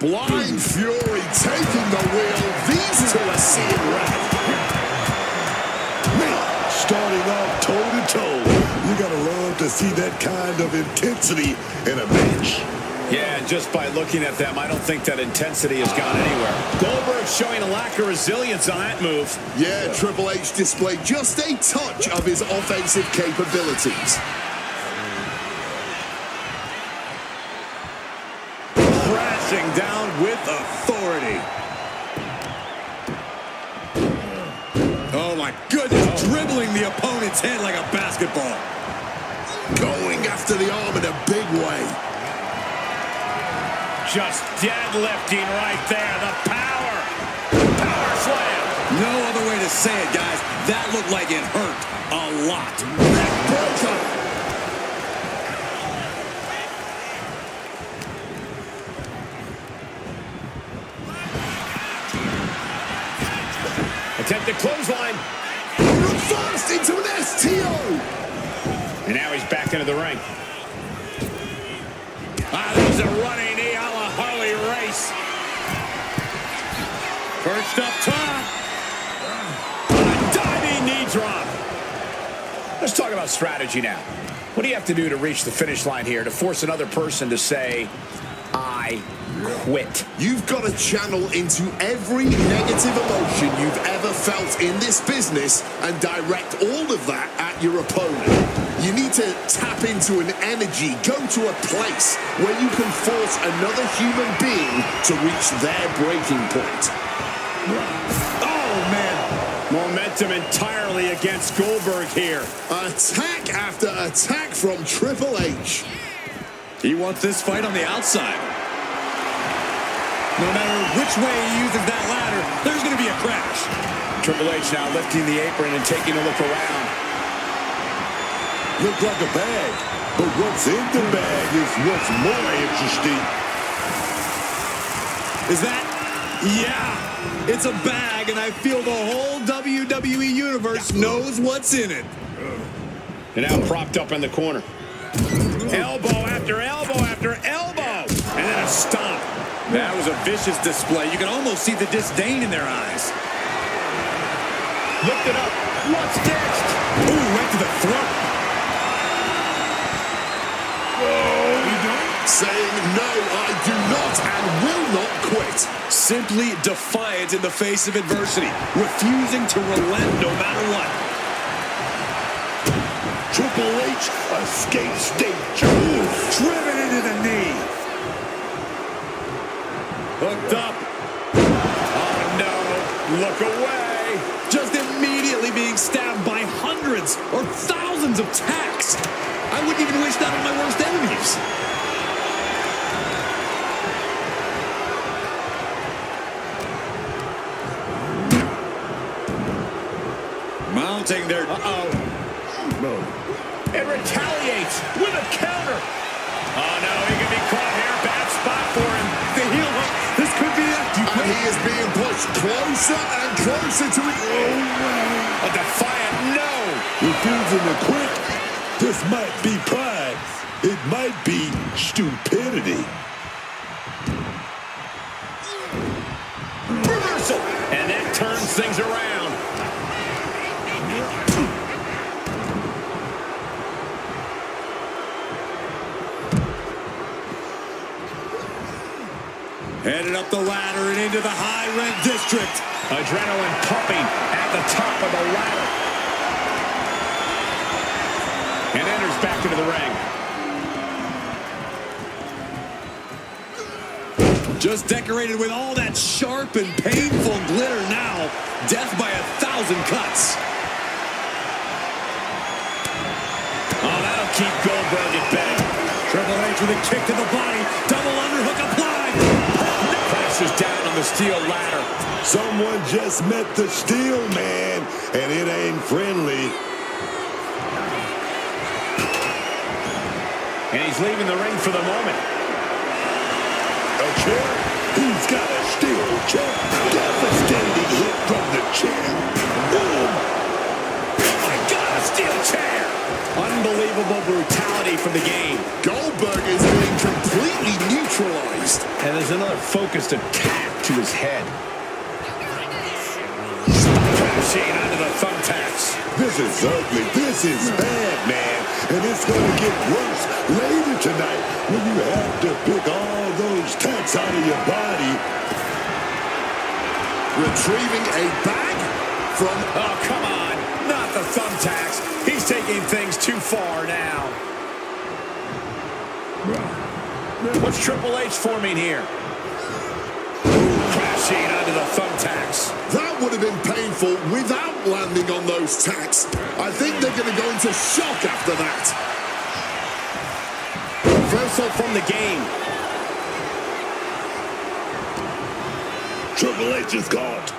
Blind Fury taking the wheel. These two are seeing red. Starting off toe-to-toe. You gotta love to see that kind of intensity in a match. Yeah, and just by looking at them, I don't think that intensity has gone anywhere. Goldberg showing a lack of resilience on that move. Yeah, Triple H displayed just a touch of his offensive capabilities. Crashing down with authority. Oh, my goodness. Dribbling the opponent's head like a basketball. Going after the arm in a big way. Just deadlifting right there. The power. Power slam. No other way to say it, guys. That looked like it hurt a lot. Neckbreaker. Attempted clothesline. Reversed into an STO. And now he's back into the ring. There's a running knee a la Harley Race. Perched up top. A diving knee drop. Let's talk about strategy now. What do you have to do to reach the finish line here to force another person to say, I quit? You've got to channel into every negative emotion you've ever felt in this business and direct all of that at your opponent. You need to tap into an energy, go to a place where you can force another human being to reach their breaking point. Oh, man. Momentum entirely against Goldberg here. Attack after attack from Triple H. He wants this fight on the outside. No matter which way he uses that ladder, there's going to be a crash. Triple H now lifting the apron and taking a look around. Look like a bag, but what's in the bag is what's more interesting. Is that? Yeah, it's a bag, and I feel the whole WWE Universe knows what's in it. And now propped up in the corner. Elbow after elbow after elbow. And then a stomp. That was a vicious display. You can almost see the disdain in their eyes. Lift it up. What's next? Ooh, right to the throat. Saying, no, I do not and will not quit. Simply defiant in the face of adversity, refusing to relent no matter what. Triple H escapes danger. Driven into the knee. Hooked up. Oh, no. Look away. Just immediately being stabbed by hundreds or thousands of tacks. I wouldn't even wish that on my worst enemies. Mounting their... No. It retaliates with a counter. Oh, no, he can be caught here. Bad spot for him. The heel hook. This could be it. He is being pushed closer and closer to it. A defiant no. Refusing to quit. This might be pride. It might be stupidity. Reversal. And that turns things around. Headed up the ladder and into the high-rent district. Adrenaline pumping at the top of the ladder. And enters back into the ring. Just decorated with all that sharp and painful glitter now. Death by 1,000 cuts. Oh, that'll keep Goldberg at bay. Triple H with a kick to the body. Double underhook applied. Crashes down on the steel ladder. Someone just met the steel man, and it ain't friendly. And he's leaving the ring for the moment. A chair? He's got a steel chair. Devastating hit from the chair. Oh my God, a steel chair! Unbelievable brutality from the game. Goldberg is being completely neutral neutralized. And there's another focused attack to his head. Crashing onto the thumbtacks. This is ugly. This is bad, man. And it's going to get worse later tonight when you have to pick all those tacks out of your body. Retrieving a bag from... Oh, come on. Not the thumbtacks. He's taking things too far now. What's Triple H forming here? Crashing onto the thumbtacks. That would have been painful without landing on those tacks. I think they're going to go into shock after that. Reversal from the game. Triple H is caught.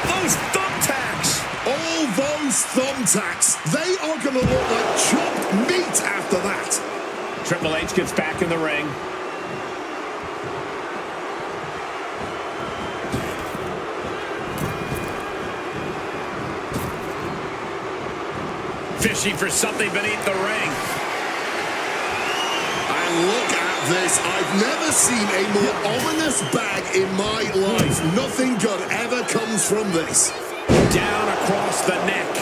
Those thumbtacks. All those thumbtacks, they are going to look like chopped meat after that. Triple H gets back in the ring. Fishing for something beneath the ring. And look at this. I've never seen a more ominous bag in my life. Nothing good ever comes from this. Down across the neck.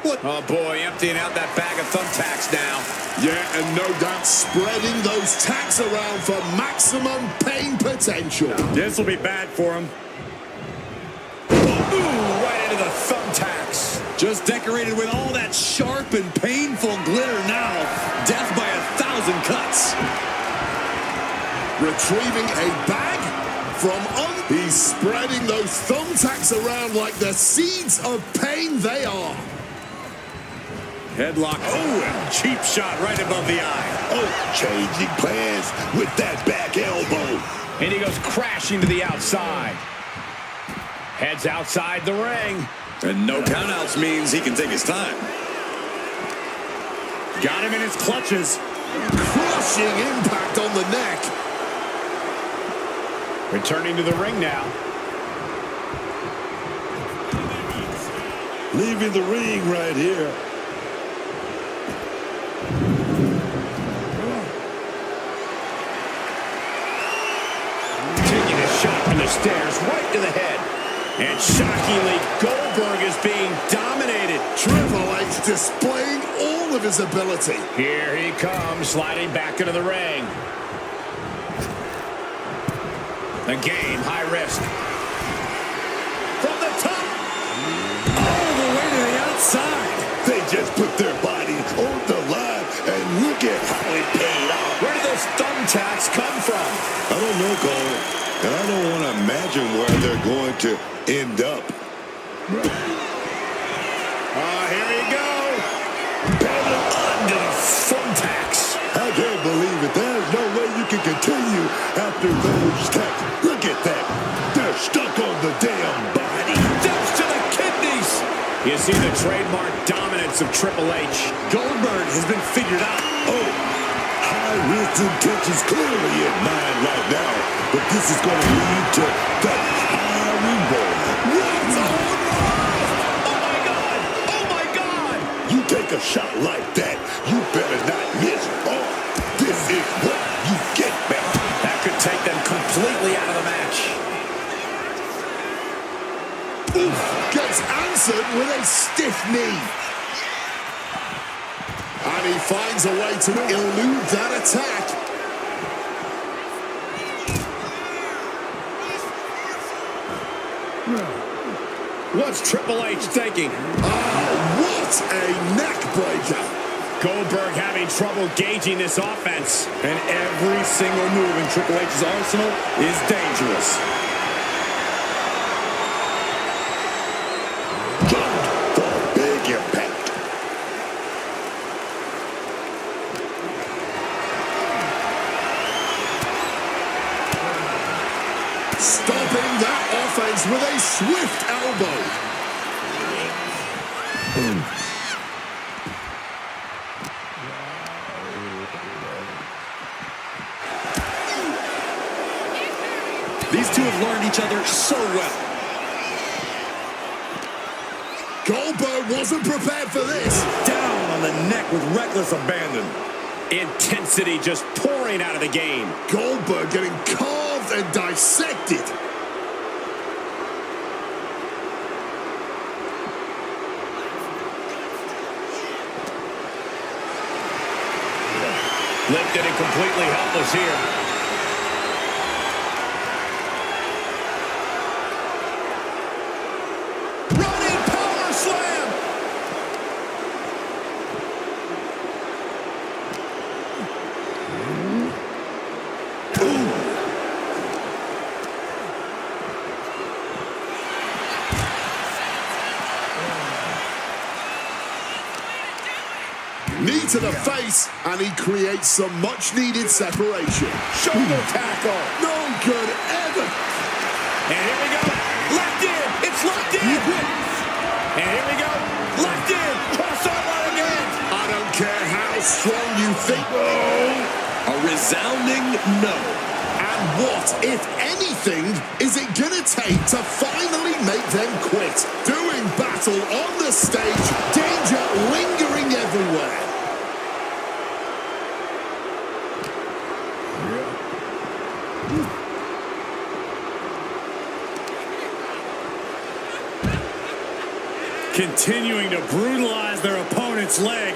What? Oh, boy, emptying out that bag of thumbtacks now. Yeah, and no doubt spreading those tacks around for maximum pain potential. This will be bad for him. Ooh, right into the thumbtacks. Just decorated with all that sharp and painful glitter now. Death by 1,000 cuts. Retrieving a bag from He's spreading those thumbtacks around like the seeds of pain they are. Headlock. Oh, and cheap shot right above the eye. Oh, changing plans with that back elbow. And he goes crashing to the outside. Heads outside the ring. And no countouts means he can take his time. Got him in his clutches. Crushing impact on the neck. Returning to the ring now. Leaving the ring right here. Taking a shot from the stairs right to the head. And shockingly, Goldberg is being dominated. Triple H displaying all of his ability. Here he comes, sliding back into the ring. The game, high risk. From the top. All the way to the outside. They just put their body on the line, and look at how it paid off. Where did those thumbtacks come from? I don't know, Cole, and I don't want to imagine where they're going to end up. Here we go. Under the thumbtacks. I can't believe it. There's no way you can continue after those tacks. Look at that. They're stuck on the damn body. Depths to the kidneys. You see the trademark dominance of Triple H. Goldberg has been figured out. Oh, high-risk intentions clearly in mind right now, but this is going to lead to the high reward. What on earth? Oh, my God. Oh, my God. You take a shot like that, you better not miss. Oh, this is what you get back. That could take them completely out of the match. Oof, gets answered with a stiff knee. And he finds a way to elude that attack. What's Triple H thinking? What a neck breaker. Goldberg having trouble gauging this offense. And every single move in Triple H's arsenal is dangerous. For a big impact. Stopping that offense with a swift elbow. two have learned each other so well. Goldberg wasn't prepared for this. Down on the neck with reckless abandon. Intensity just pouring out of the game. Goldberg getting carved and dissected. Lifted and completely helpless here. Knee to the face, and he creates some much-needed separation. Shoulder tackle. No good ever. And here we go. Locked in. It's locked in. And here we go. Locked in. Crossover again. I don't care how strong you think. A resounding no. And what, if anything, is it gonna take to finally make them quit? Doing battle on the stage, danger lingering everywhere. Continuing to brutalize their opponent's leg.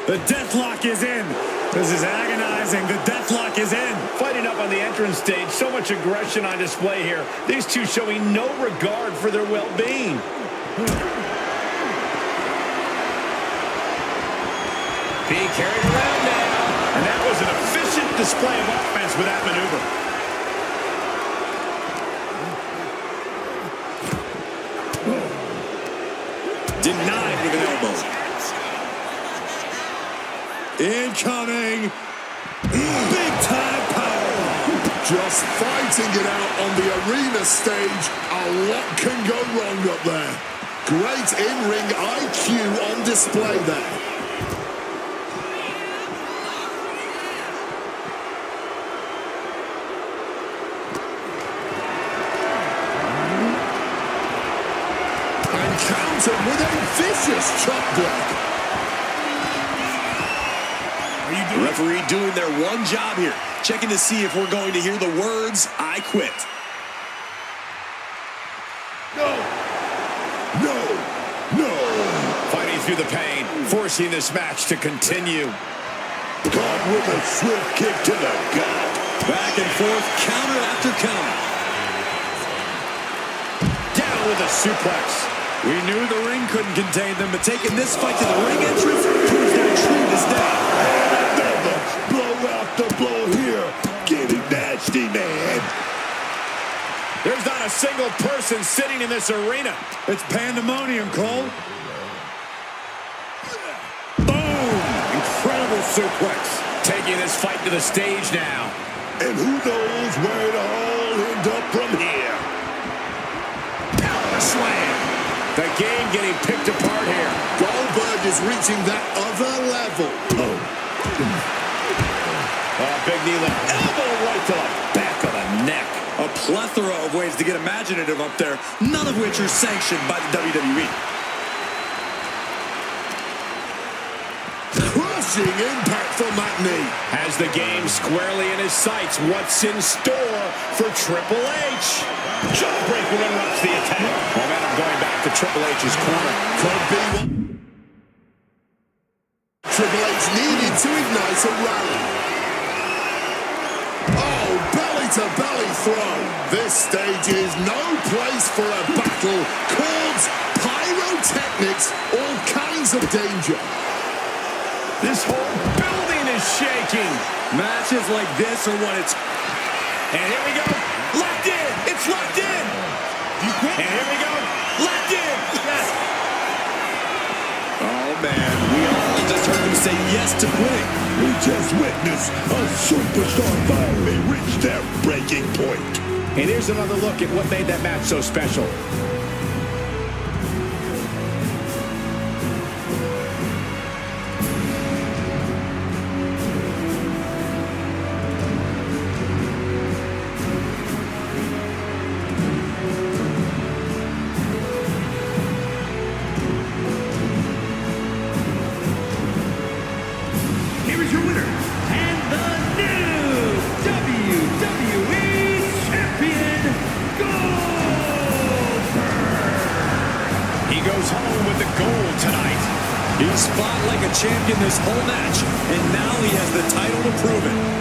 The deathlock is in. This is agonizing. The deathlock is in. Fighting up on the entrance stage. So much aggression on display here. These two showing no regard for their well-being. Being carried around now. And that was an efficient display of offense with that maneuver. Denied with an elbow. Incoming. Big time powerbomb. Just fighting it out on the arena stage. A lot can go wrong up there. Great in-ring IQ on display there. And countered with a vicious chop block. The referee doing their one job here, checking to see if we're going to hear the words, "I quit." No. No. No. Fighting through the pain, forcing this match to continue. Caught with a swift kick to the gut. Back and forth, counter after counter. Down with a suplex. We knew the ring couldn't contain them, but taking this fight to the ring entrance proves they're true this day. Another blow after blow here. Getting nasty, man. There's not a single person sitting in this arena. It's pandemonium, Cole. Boom! Incredible suplex. Taking this fight to the stage now. And who knows where it'll all end up from here. Power slam. The game getting picked apart here. Goldberg is reaching that other level. Big knee lift. Elbow right to the back of the neck. A plethora of ways to get imaginative up there, none of which are sanctioned by the WWE. Crushing impact from that knee. Has the game squarely in his sights. What's in store for Triple H? Jawbreaker interrupts the attack. Momentum going back to Triple H's corner. Could be what Triple H needed to ignite a rally. Oh, belly-to-belly throw. This stage is no place for a battle. Cords, pyrotechnics, all kinds of danger. This whole building is shaking. Matches like this are what it's... And here we go. Locked in. It's locked in. And here we go. Locked in. Yes. Oh, man. We all just heard him say yes to quitting. We just witnessed a superstar finally reach their breaking point. And here's another look at what made that match so special. He's fought like a champion this whole match, and now he has the title to prove it.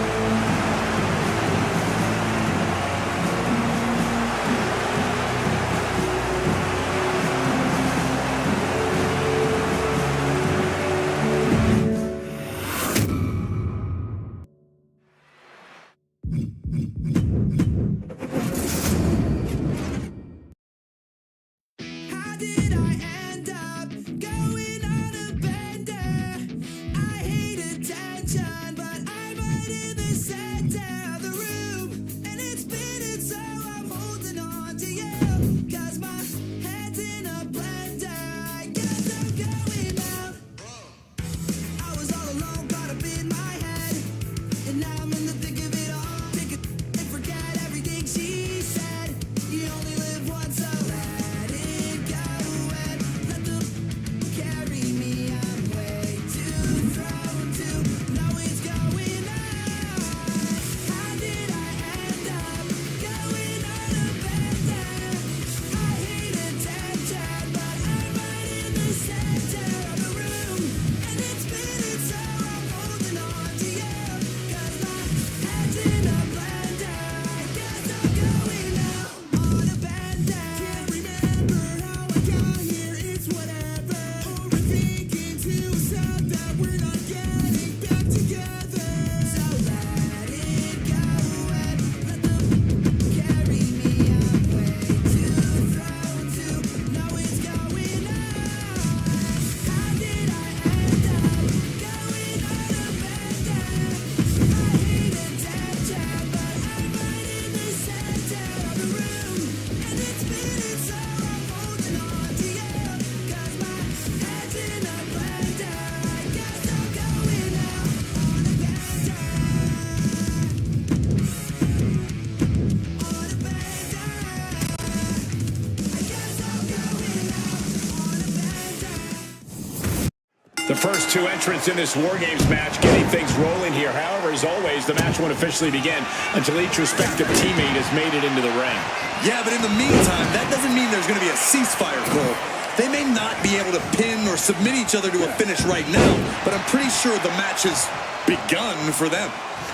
The first two entrants in this War Games match getting things rolling here. However, as always, the match won't officially begin until each respective teammate has made it into the ring. Yeah, but in the meantime, that doesn't mean there's going to be a ceasefire, Cole. They may not be able to pin or submit each other to a finish right now, but I'm pretty sure the match has begun for them.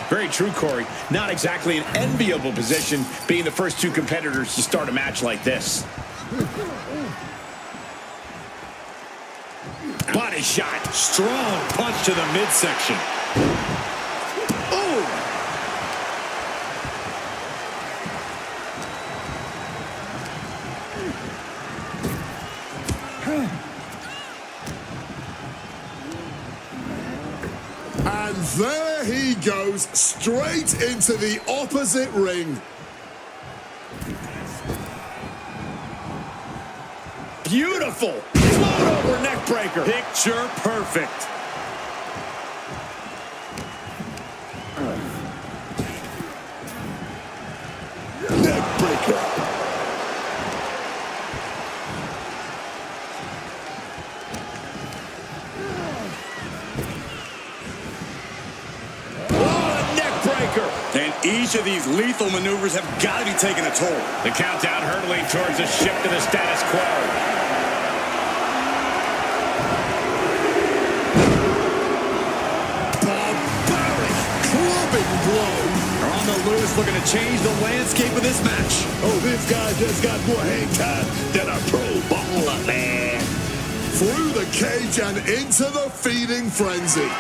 Very true, Corey. Not exactly an enviable position being the first two competitors to start a match like this. Body shot. Strong punch to the midsection. Oh! And there he goes, straight into the opposite ring. Beautiful. Float over neck breaker. Picture perfect. Neck breaker. And each of these lethal maneuvers have got to be taking a toll. The countdown hurtling towards a shift to the status quo. Barbaric clubbing blow. They're on the loose, looking to change the landscape of this match. Oh, this guy just got more hang time than a pro baller, man. Through the cage and into the feeding frenzy.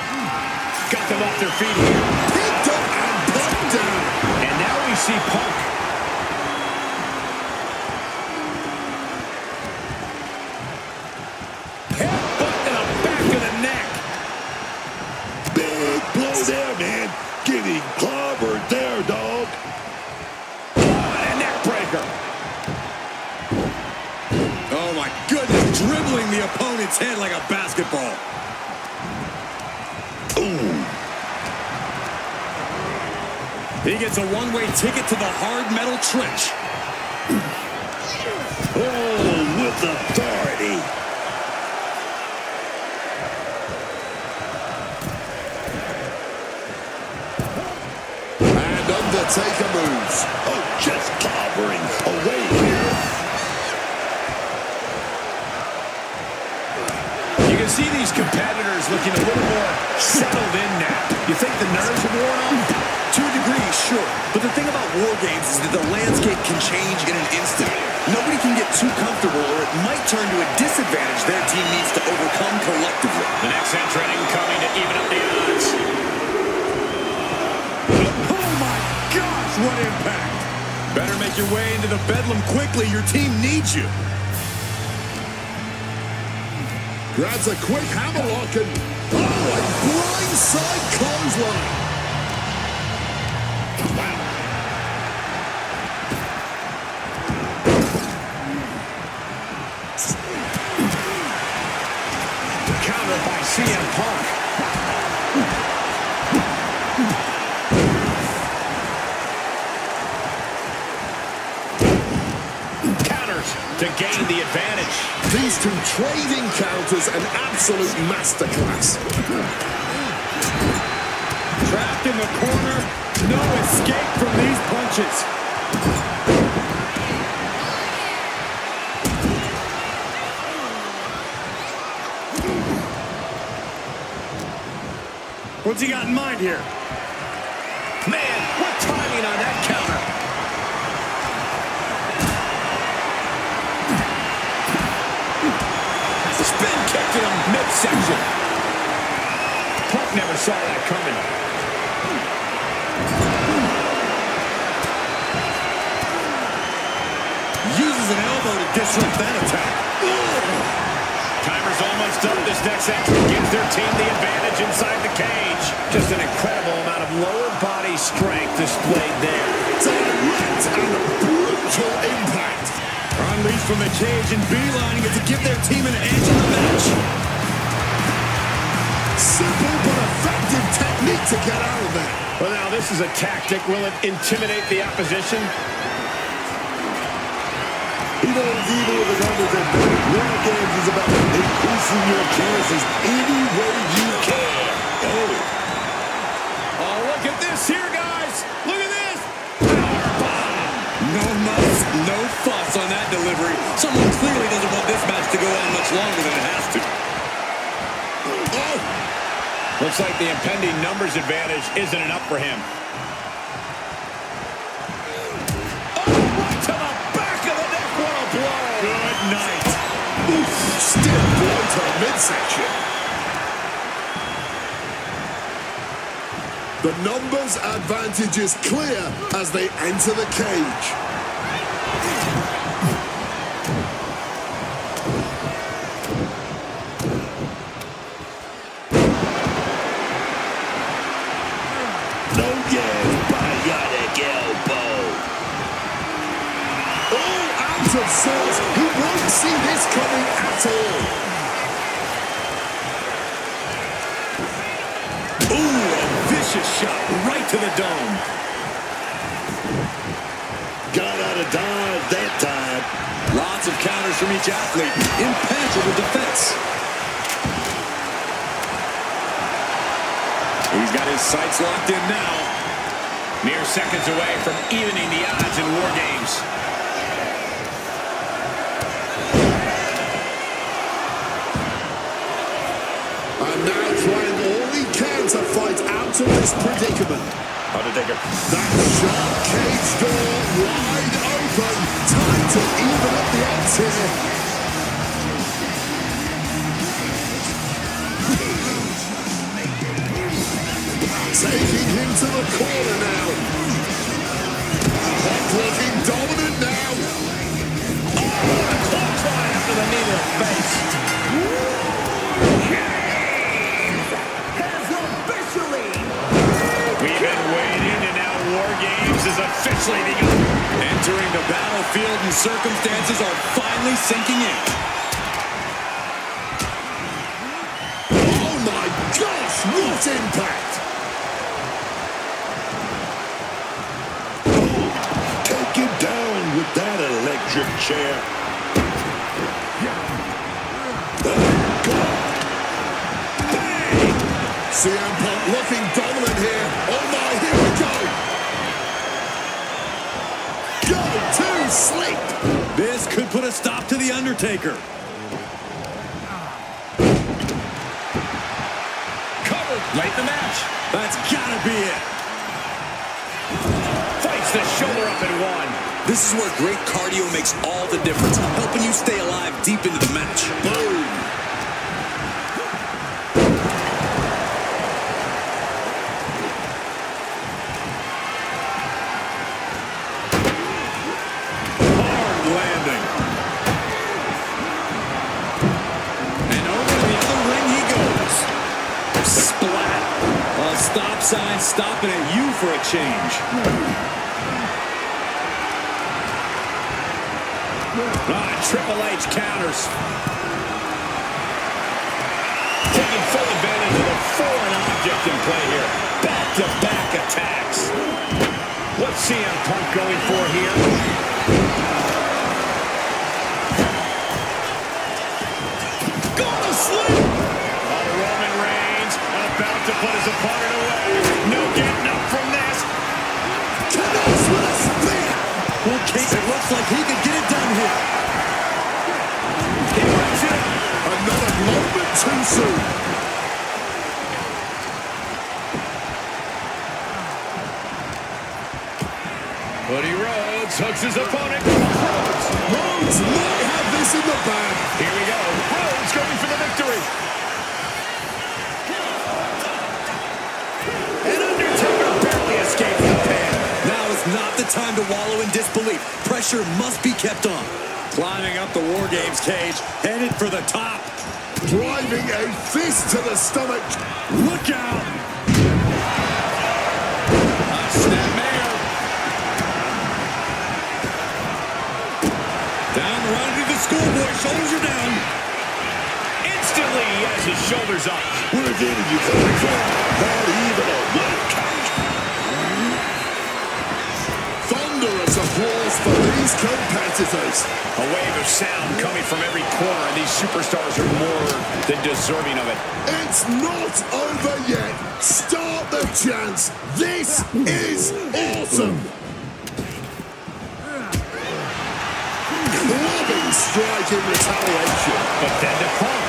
Got them off their feet here. Picked up and put down. And now we see Punk. Headbutt to the back of the neck. Big blow there, man. Getting clobbered there, dog. Oh, and a neck breaker. Oh, my goodness. Dribbling the opponent's head like a basketball. Ooh. He gets a one-way ticket to the hard metal trench. Oh, with authority. And Undertaker moves. Oh, just clobbering away here. You can see these competitors looking a little more settled in now. You think the nerves have worn off? To a degree, sure. But the thing about war games is that the landscape can change in an instant. Nobody can get too comfortable, or it might turn to a disadvantage their team needs to overcome collectively. The next entrant incoming to even up the odds. Oh my gosh, what impact! Better make your way into the bedlam quickly. Your team needs you. Grabs a quick hammerlock and a blindside clothesline. Wow. Counter by CM Punk. Counters to gain the advantage. These two trading counters, an absolute masterclass. Trapped in the corner, no escape from these punches. What's he got in mind here? Man, what timing on that counter. Spin kick to the midsection. Punk never saw that coming. Uses an elbow to disrupt that attack. Timer's almost up. This next entrant gives their team the advantage inside the cage. Just an incredible amount of lower body strength displayed there. Direct and brutal impact. Unleashed from the cage and beelining it to give their team an edge in the match. Simple but effective technique to get out of there. Well, now this is a tactic. Will it intimidate the opposition? He knows even with the numbers that war games is about increasing your chances any way you can. Oh, look at this here, guys. Look at this. No muss, no fuss on that delivery. Someone clearly doesn't want this match to go on much longer than it has to. Oh. Looks like the impending numbers advantage isn't enough for him. Good night. Still blow to the midsection. The numbers advantage is clear as they enter the cage. No gas, bionic elbow. Out of sorts, he won't see this coming at all. Ooh, a vicious shot right to the dome. Got out of dodge that time. Lots of counters from each athlete. Impenetrable defense. He's got his sights locked in now. Mere seconds away from evening the odds in war games. And now trying all he can to fight out of this predicament. Undertaker. That sharp cage door wide open. Time to even up the odds here. Taking him to the corner now. Punk looking dominant now. Oh, a clothesline after the knee to the face. We've been waiting, and now War Games is officially begun. Entering the battlefield and circumstances are finally sinking in. Oh my gosh, what impact! Take it down with that electric chair. CM Punk looking dominant here. Oh my, here we go. Go to sleep. This could put a stop to The Undertaker. Late in the match. That's gotta be it. Fights the shoulder up and one. This is where great cardio makes all the difference, helping you stay alive deep into the match. Boom. Hard landing. And over to the other ring he goes. Splat. A stop sign stopping at you for a change. Triple H counters. Taking full advantage of the foreign object in play here. Back-to-back attacks. What's CM Punk going for here? Gonna sleep. Roman Reigns about to put his opponent away. No getting up from this. Connects with a spear. Okay, it looks like he could get it done here. Another moment too soon. Cody Rhodes hooks his opponent. Rhodes might have this in the bag. Here we go. Rhodes going for the victory. And Undertaker barely escaped the pin. Now is not the time to wallow in disbelief. Pressure must be kept on. Climbing up the War Games cage, headed for the top. Driving a fist to the stomach. Look out! Snapmare. Down the run into the schoolboy. Shoulders are down. Instantly, he has his shoulders up. Where did you come from? Not even a one count. Thunderous applause for these competitors. A wave of sound coming from every corner, and these superstars are more than deserving of it. It's not over yet. Start the chants. This is awesome. Clubbing strike in retaliation. But then to Punk.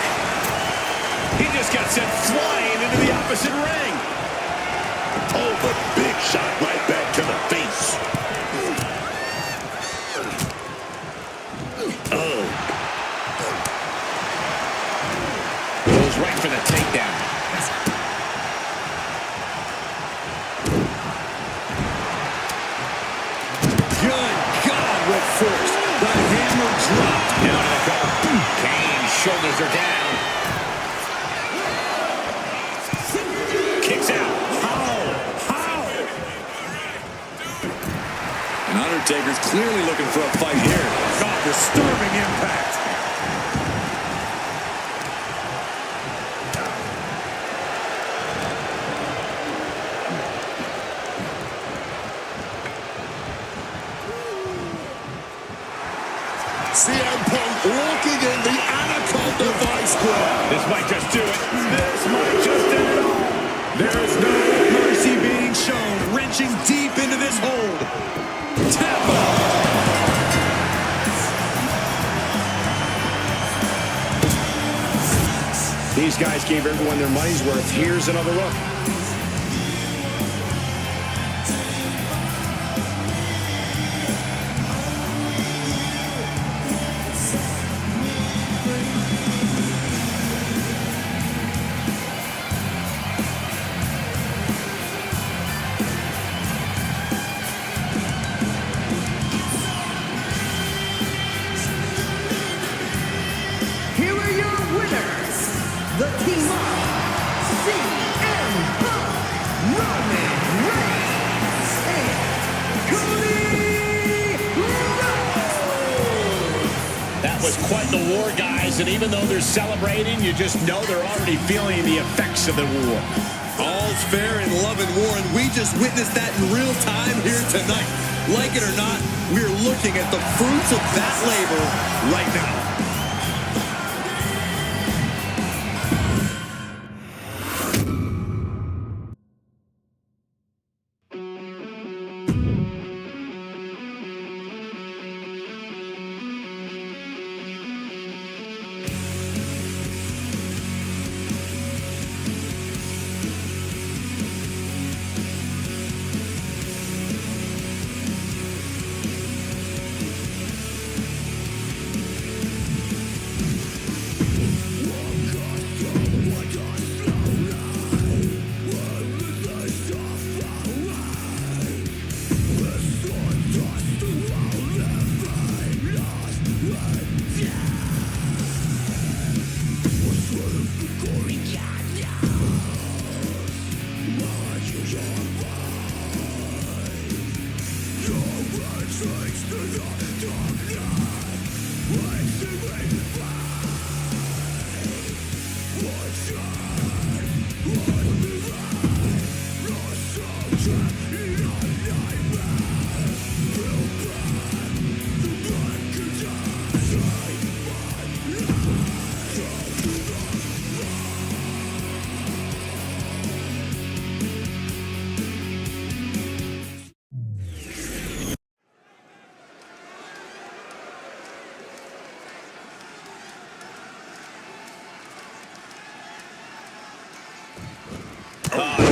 He just got sent flying into the opposite ring. Oh, but big shot right back to the face. Goes right for the takedown. Good God, what force. The hammer dropped. Down to the cover. Kane's shoulders are down. Kicks out. How? And Undertaker's clearly looking for a fight here. God, disturbing impact. CM Punk walking in the Anaconda Vice Grip. This might just do it. This might just end it all. There is no mercy being shown. Wrenching deep into this hold. Tap out. These guys gave everyone their money's worth. Here's another look. Here are your winners, the team of CM Punk, Roman Reigns, and Cody Rhodes. That was quite the war, guys, and even though they're celebrating, you just know they're already feeling the effects of the war. All's fair in love and war, and we just witnessed that in real time here tonight. Like it or not, we're looking at the fruits of that labor right now.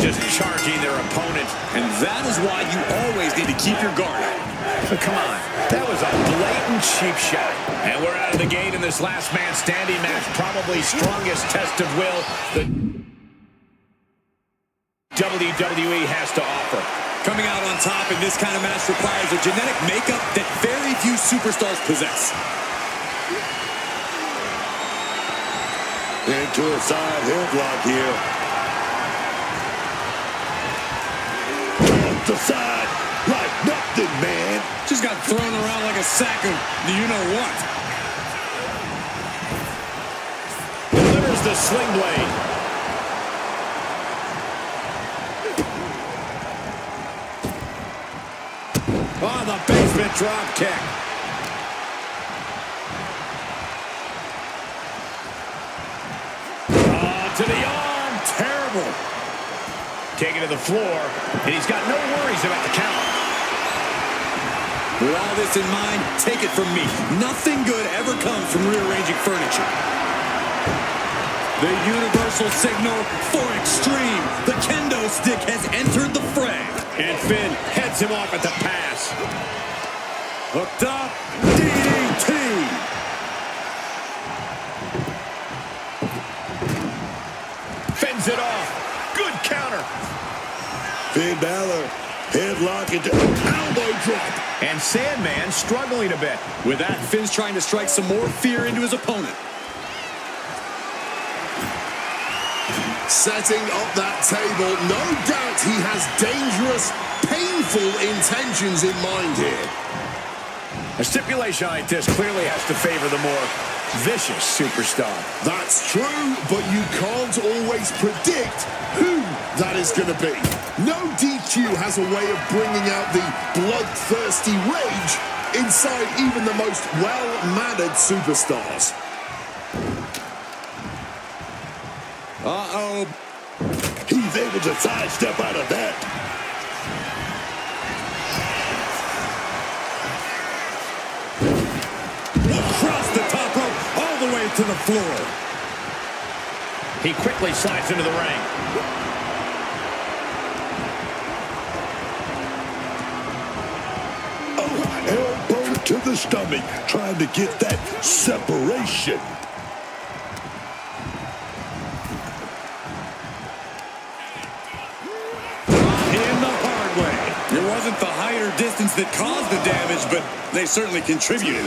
Just charging their opponent. And that is why you always need to keep your guard up. But come on, that was a blatant cheap shot. And we're out of the gate in this last man standing match. Probably strongest test of will the WWE has to offer. Coming out on top in this kind of match requires a genetic makeup that very few superstars possess. Into a side headlock here. Off the side like nothing, man. Just got thrown around like a sack of you-know-what. Delivers the sling blade. Oh, the basement drop kick. Oh, to the arm. Terrible. Taken to the floor, and he's got no worries about the count. With all this in mind, take it from me. Nothing good ever comes from rearranging furniture. The universal signal for extreme. The kendo stick has entered the fray. And Finn heads him off at the pass. Hooked up. DDT. Fends it off. Good counter. Finn Balor headlock into elbow drop. And Sandman struggling a bit. With that, Finn's trying to strike some more fear into his opponent. Setting up that table, no doubt he has dangerous, painful intentions in mind here. A stipulation like this clearly has to favor the more vicious superstar. That's true, but you can't always predict who that is going to be. No DQ has a way of bringing out the bloodthirsty rage inside even the most well-mannered superstars. Uh-oh. He's able to sidestep out of that. Across the top rope, all the way to the floor. He quickly slides into the ring. Oh, elbow to the stomach, trying to get that separation. It wasn't the height or distance that caused the damage, but they certainly contributed.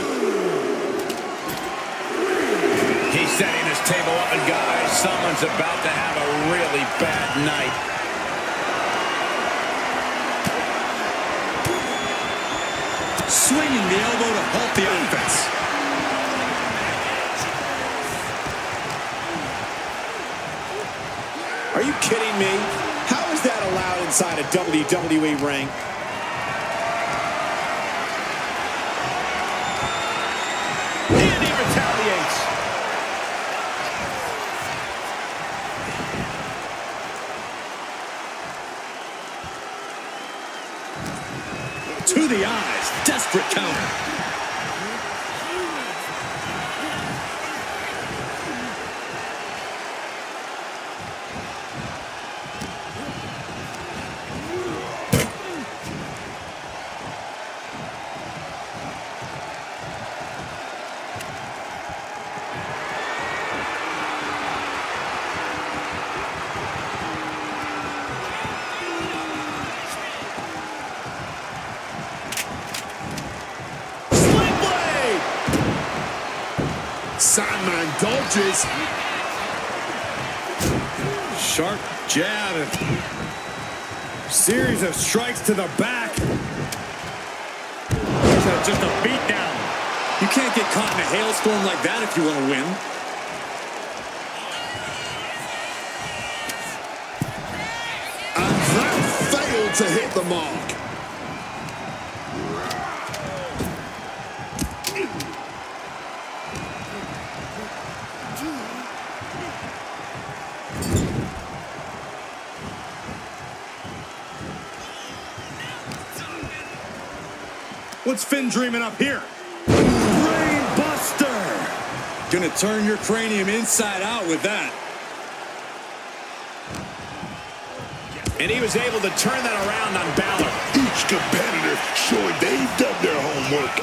He's setting his table up, and guys, someone's about to have a really bad night. Swinging the elbow to halt the offense. Are you kidding me? How is that allowed inside a WWE ring? And he retaliates. To the eyes, desperate counter. Sandman dodges. Sharp jab and series of strikes to the back. Just a beat down. You can't get caught in a hailstorm like that if you want to win. to hit the mark. What's Finn dreaming up here? Brain buster! Gonna turn your cranium inside out with that. And he was able to turn that around on Balor. Each competitor showing they've done their homework.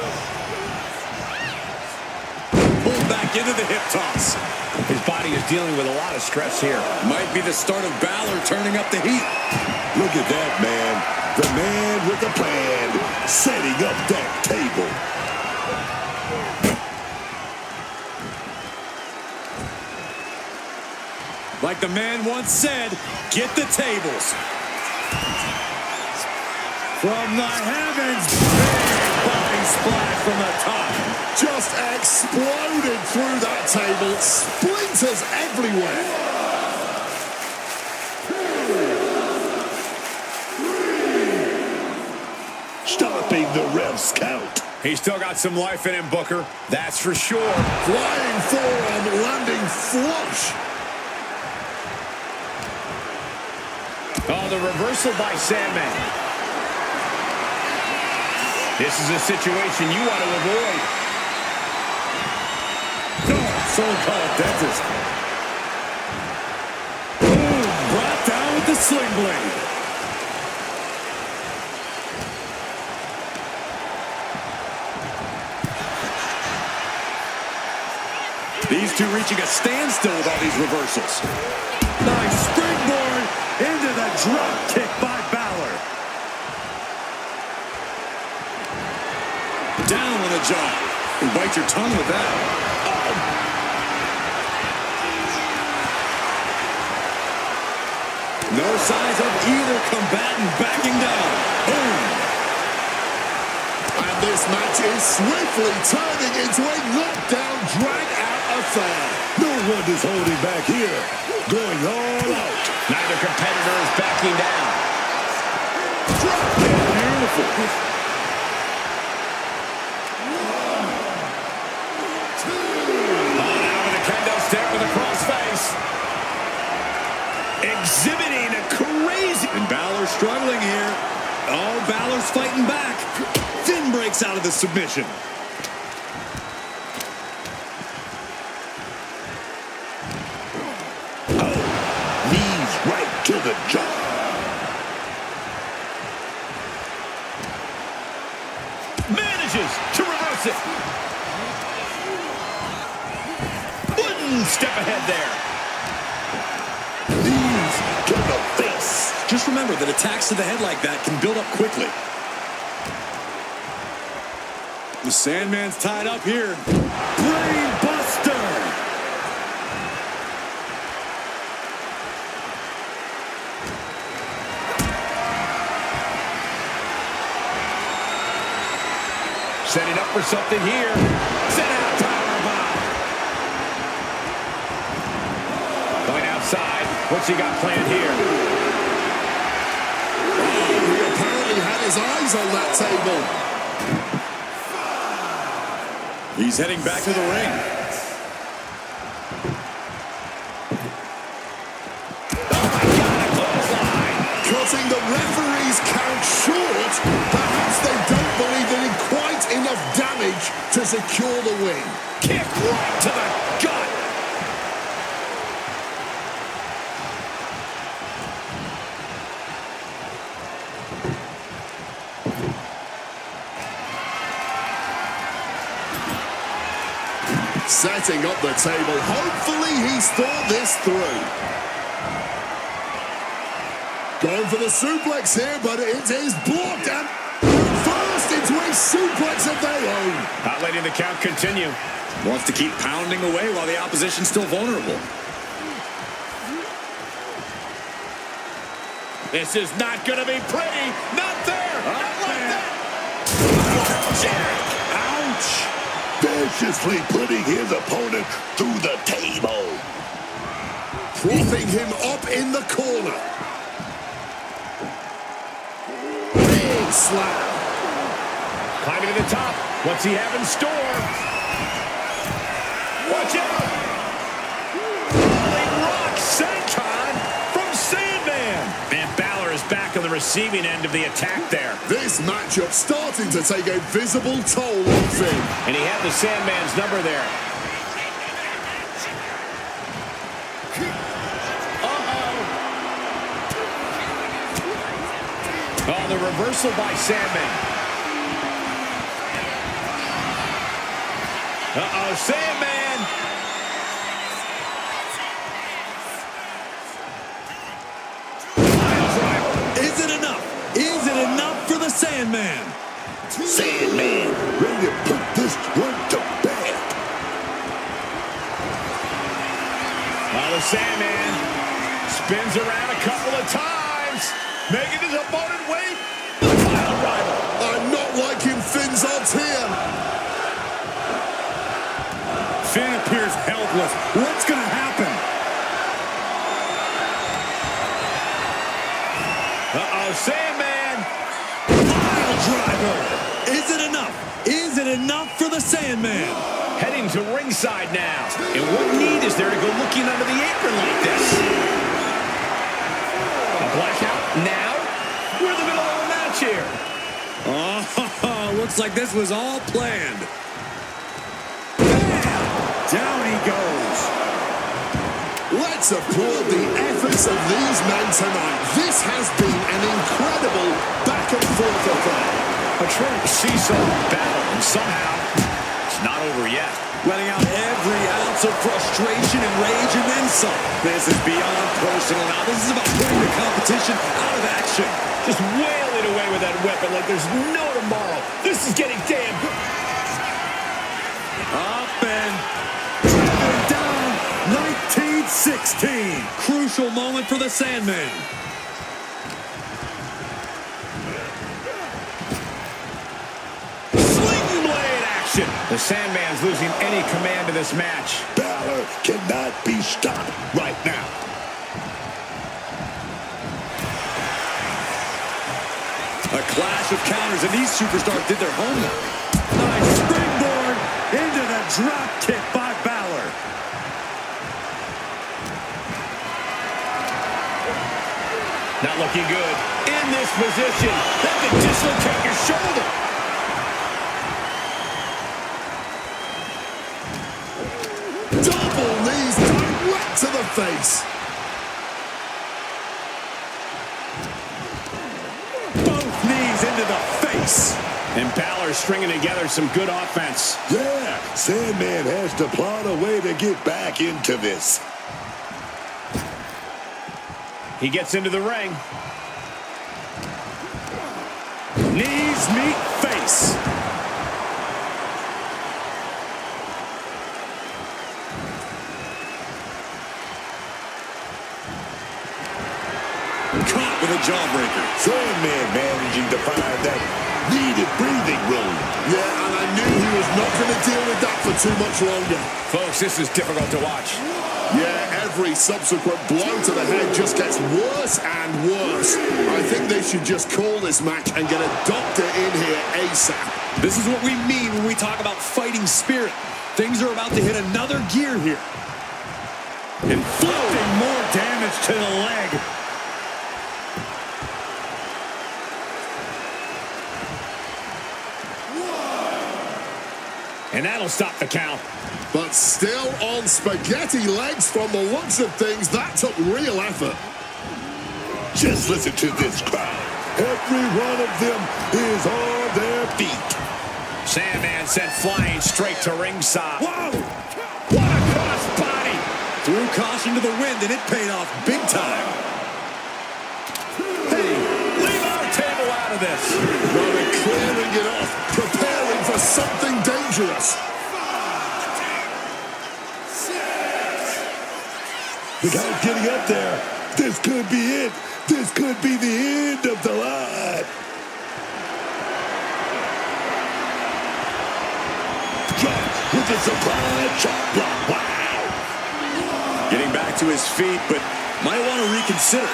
Pulled back into the hip toss. His body is dealing with a lot of stress here. Might be the start of Balor turning up the heat. Look at that, man. The man with the plan, setting up that table. Like the man once said, get the tables. From the heavens, big body splash from the top. Just exploded through that table. Splinters everywhere. Stopping the ref's count. He's still got some life in him, Booker. That's for sure. Flying forearm, landing flush. Oh, the reversal by Sandman. This is a situation you want to avoid. So-called dentist. Boom, brought down with the sling blade. These two reaching a standstill with all these reversals. Nice springboard into the drop kick by Balor. Down on the jaw. And bite your tongue with that. No signs of either combatant backing down. Boom. And this match is swiftly turning into a knockdown, drag-out affair. No one is holding back here. Going all out. Neither competitor is backing down. Beautiful. Now with a kendo step with a crossface. Exhibiting a crazy... And Balor struggling here. Oh, Balor's fighting back. Finn breaks out of the submission. Knees right to the jaw. Manages to reverse it. One step ahead there. Knees to the face. Just remember that attacks to the head like that can build up quickly. The Sandman's tied up here. Brain buster. Setting up for something here. Set out powerbomb. Going outside. What's he got planned here? He apparently had his eyes on that table. He's heading back to the ring. Oh my God, a clothesline. Cutting the referee's count short. Perhaps they don't believe they did quite enough damage to secure the win. Kick right to the gut. Setting up the table. Hopefully he's thought this through. Going for the suplex here, but it is blocked and reversed into a suplex of their own. Not letting the count continue. Wants to keep pounding away while the opposition's still vulnerable. This is not going to be pretty. Not there. Not like that. Ouch. Viciously putting his opponent through the table. Propping him up in the corner. body slam. Climbing to the top. What's he have in store? Watch out! Rolling rock senton from Sandman. And Balor is back on the receiving end of the attack there. This matchup starting to take a visible toll on Finn. And he had the Sandman's number there. Oh, the reversal by Sandman. Uh-oh, Sandman! Is it enough? Is it enough for the Sandman? Sandman, ready to put this one to bed. Well, the Sandman spins around a couple of times, making his opponent wait. The final rival. I'm not liking Finn's odds here. Finn appears helpless. What's going to happen? Uh-oh, Sandman! Pile driver! Is it enough? Is it enough for the Sandman? Heading to ringside now. And what need is there to go looking under the apron like this? A blackout now? We're in the middle of a match here. Oh, looks like this was all planned. Bam! Down he goes. Let's applaud the efforts of these men tonight. This has been an incredible back and forth affair. A true seesaw battle, and somehow it's not over yet. Letting out every ounce of frustration and rage and then some. This is beyond personal now. This is about putting the competition out of action. Just wailing away with that weapon like there's no tomorrow. This is getting damn good. Up and driven down. 1916. Crucial moment for the Sandman. Sling blade action. The Sandman's losing any command of this match. Balor cannot be stopped right now. A clash of counters, and these superstars did their homework. Nice springboard into the drop kick by Balor. Not looking good. In this position, that could dislocate your shoulder. Double knees direct to the face. Both knees into the face. And Balor stringing together some good offense. Yeah, Sandman has to plot a way to get back into this. He gets into the ring. Knees meet face. Caught with a jawbreaker. Sandman managing to find that needed breathing room. Yeah, and I knew he was not going to deal with that for too much longer. Folks, this is difficult to watch. Yeah, every subsequent blow to the head just gets worse and worse. I think they should just call this match and get a doctor in here ASAP. This is what we mean when we talk about fighting spirit. Things are about to hit another gear here. Inflicting more damage to the leg. And that'll stop the count. But still on spaghetti legs from the looks of things. That took real effort. Just listen to this crowd. Every one of them is on their feet. Sandman sent flying straight to ringside. Whoa! What a cross body! Threw caution to the wind, and it paid off big time. Hey, leave our table out of this. Roman clearing it off, preparing for something dangerous. The guy's getting up there. This could be it. This could be the end of the line. Drop with a surprise chop block. Wow. Getting back to his feet, but might want to reconsider.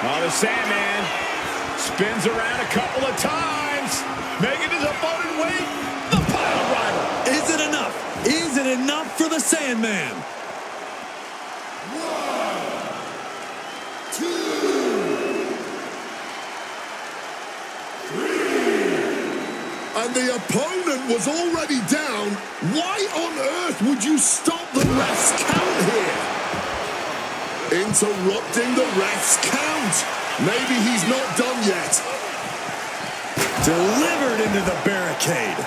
Oh, the Sandman spins around a couple of times, making his opponent wait. The pile driver. Is it enough? Is it enough for the Sandman? 1, 2, 3. And the opponent was already down. Why on earth would you stop the ref's count here? Interrupting the ref's count. Maybe he's not done yet. Delivered into the barricade.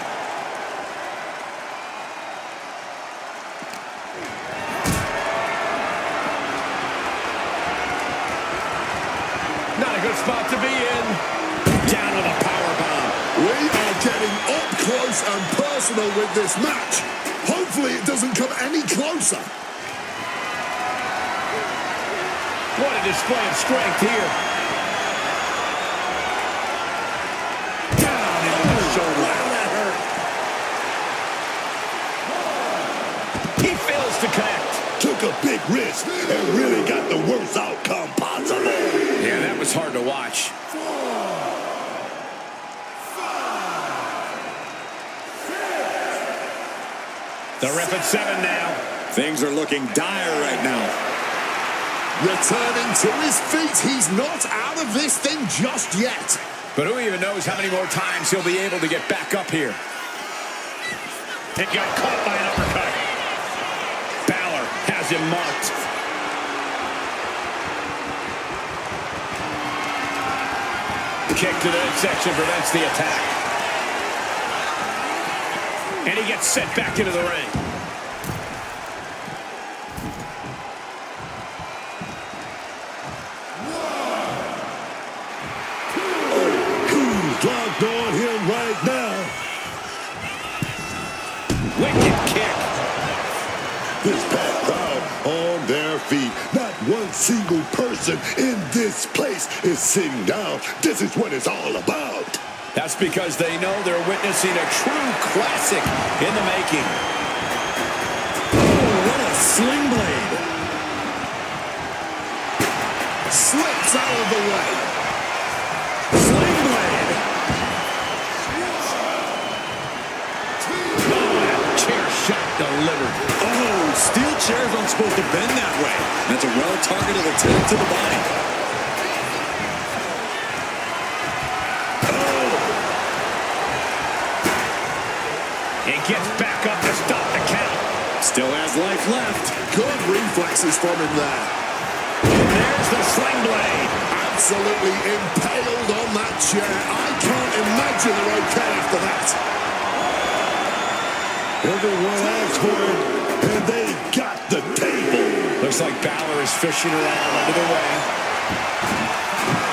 Not a good spot to be in. Down with a powerbomb. We are getting up close and personal with this match. Hopefully it doesn't come any closer. What a display of strength here. Down into the shoulder. Wow, that hurt. He fails to connect. Took a big risk and really got the worst outcome possible. Yeah, that was hard to watch. 4, 5, 6. The ref at 7 now. Things are looking dire right now. Returning to his feet. He's not out of this thing just yet. But who even knows how many more times he'll be able to get back up here. It got caught by an uppercut. Balor has him marked. Kick to the midsection prevents the attack. And he gets sent back into the ring. Locked on him right now. Wicked kick. This packed crowd on their feet. Not one single person in this place is sitting down. This is what it's all about. That's because they know they're witnessing a true classic in the making. Oh, what a sling blade. Slips out of the way. Sling blade. Chair shot delivered. Oh, steel chairs aren't supposed to bend that way. That's a well-targeted attack to the body. He gets back up to stop the count. Still has life left. Good reflexes from him there. And there's the sling blade. Absolutely impaled on that chair. I can't imagine they're okay after that. Everyone asked for it, and they got the table. Looks like Balor is fishing around under the ring.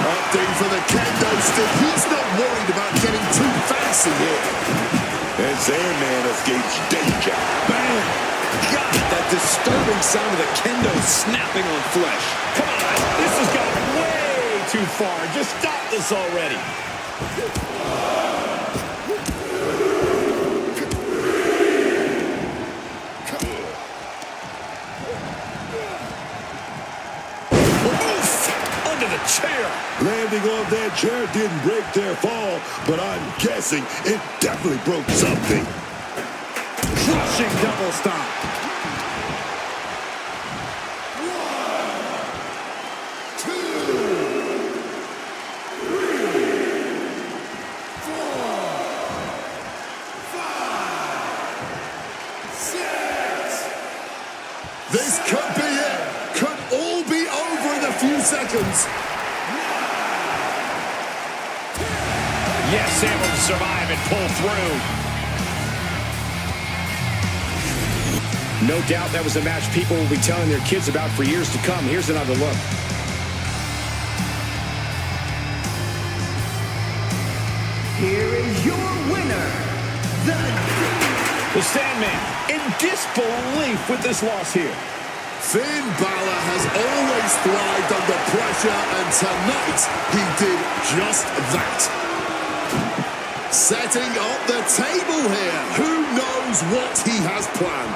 Opting for the kendo stick. He's not worried about getting too fancy here. And Sandman escapes danger. Bang! God, that disturbing sound of the kendo snapping on flesh. Come on, this has gone way too far. Just stop this already. Under the chair. Landing on that chair didn't break their fall, but I'm guessing it definitely broke something. Crushing double stomp. 1, 2, 3, 4, 5, 6. This could be it. Could all be over in a few seconds. Yes, able to survive and pull through. No doubt that was a match people will be telling their kids about for years to come. Here's another look. Here is your winner, The Sandman in disbelief with this loss here. Finn Balor has always thrived under pressure, and tonight he did just that. Setting up the table here. Who knows what he has planned?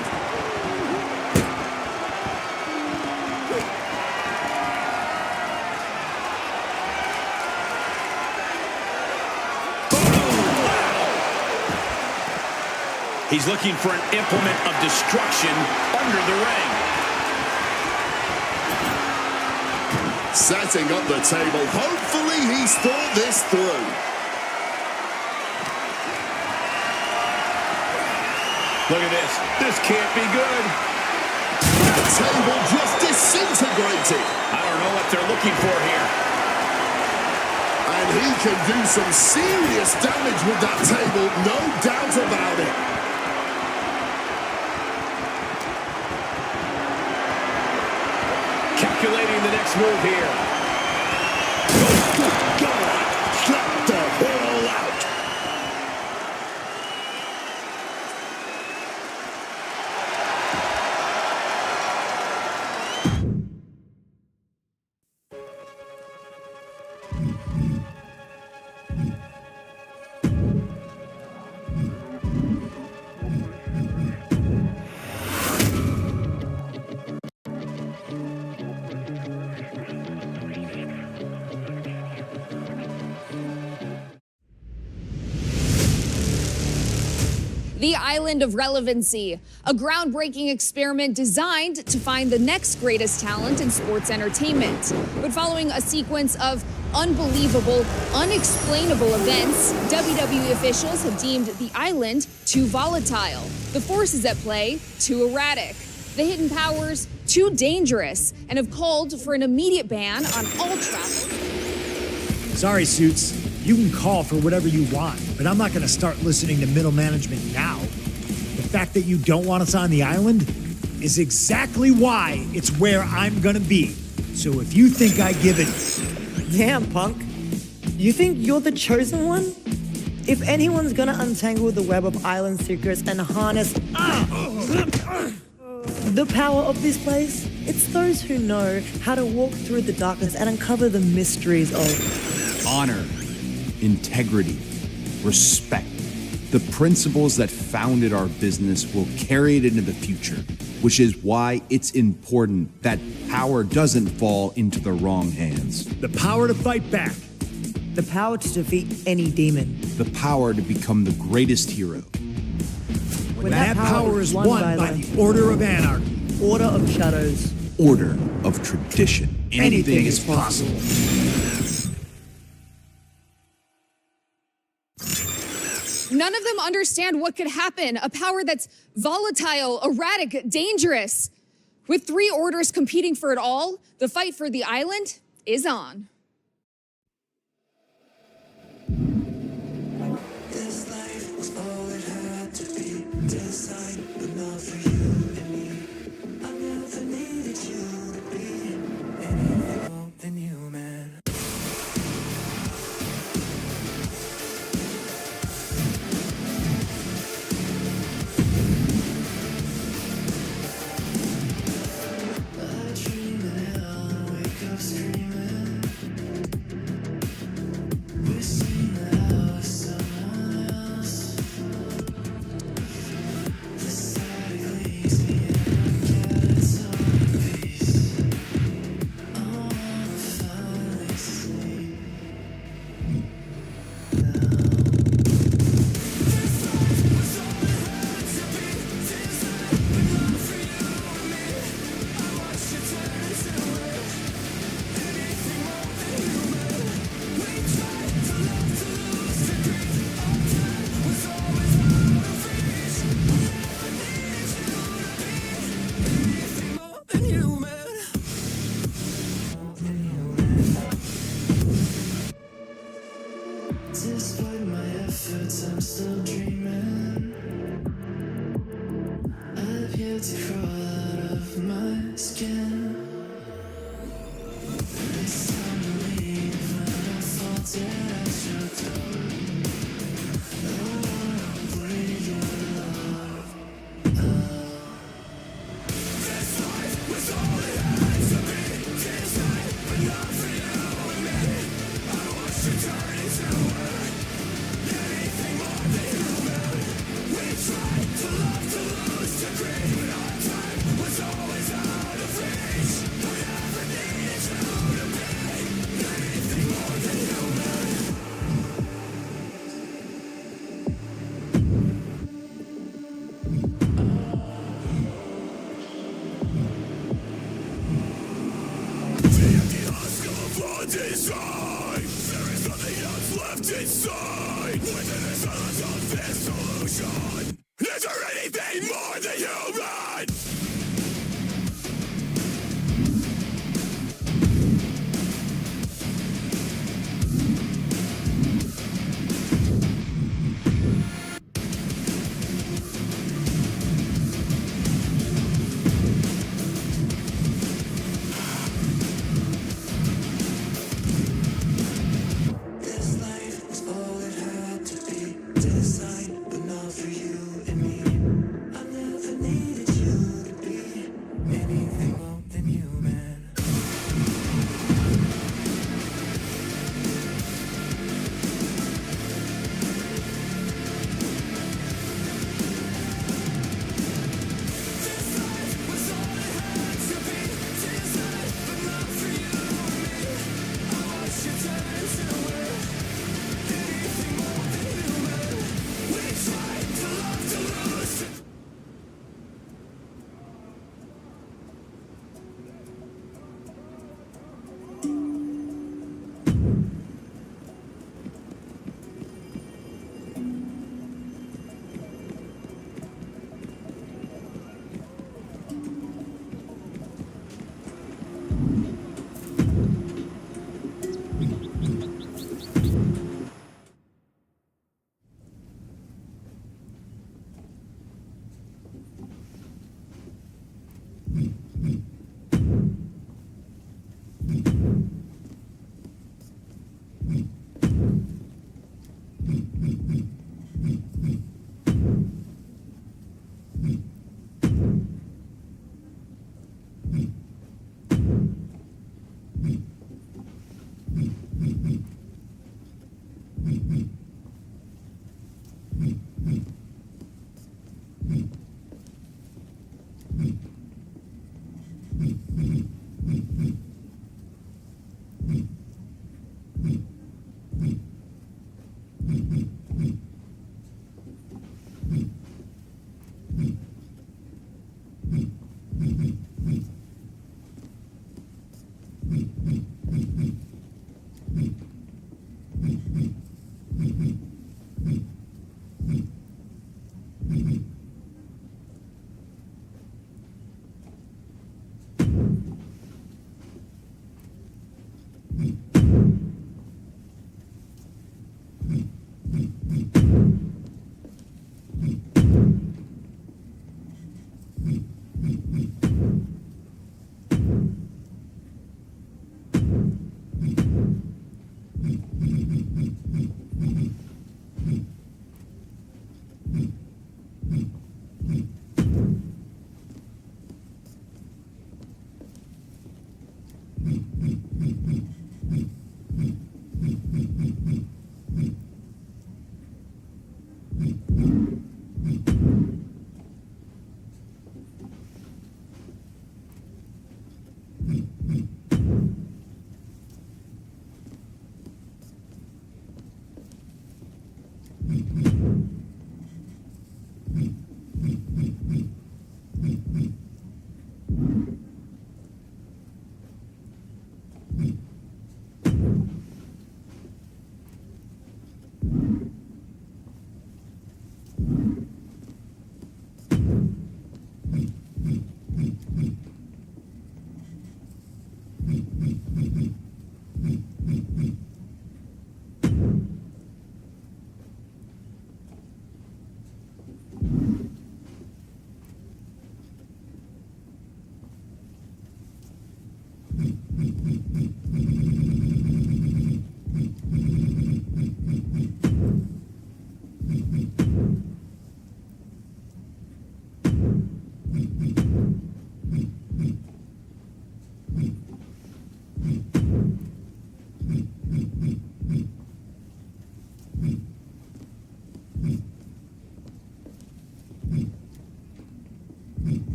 He's looking for an implement of destruction under the ring. Setting up the table. Hopefully he's thought this through. Look at this. This can't be good. The table just disintegrated. I don't know what they're looking for here. And he can do some serious damage with that table, no doubt about it. Calculating the next move here. Good God! Shut the hell out! The Island of Relevancy, a groundbreaking experiment designed to find the next greatest talent in sports entertainment. But following a sequence of unbelievable, unexplainable events, WWE officials have deemed the island too volatile, the forces at play too erratic, the hidden powers too dangerous, and have called for an immediate ban on all travel. Sorry, Suits. You can call for whatever you want, but I'm not going to start listening to middle management now. The fact that you don't want us on the island is exactly why it's where I'm going to be. So if you think I give it... Damn, punk. You think you're the chosen one? If anyone's gonna untangle the web of island secrets and harness the power of this place, it's those who know how to walk through the darkness and uncover the mysteries of honor, integrity, respect. The principles that founded our business will carry it into the future, which is why it's important that power doesn't fall into the wrong hands. The power to fight back. the power to defeat any demon. The power to become the greatest hero. When that power is won by the Order of Anarchy. Order of Shadows. Order of Tradition. Anything is possible. None of them understand what could happen. A power that's volatile, erratic, dangerous. With three orders competing for it all, the fight for the island is on. This life was all it had to be. Design, but not for you and me. I never needed you to be anything more than human. I dream of hell, wake up screaming. undesigned. There is nothing else left inside. Within the silence of this solution, is there anything more than human? This life is all it had to be. Designed, but not for you and me. I never needed you to be anything more than human. This life was all it had to be. Designed, but not for you and me. I watched you turn into anything more than human. We tried to love to lose.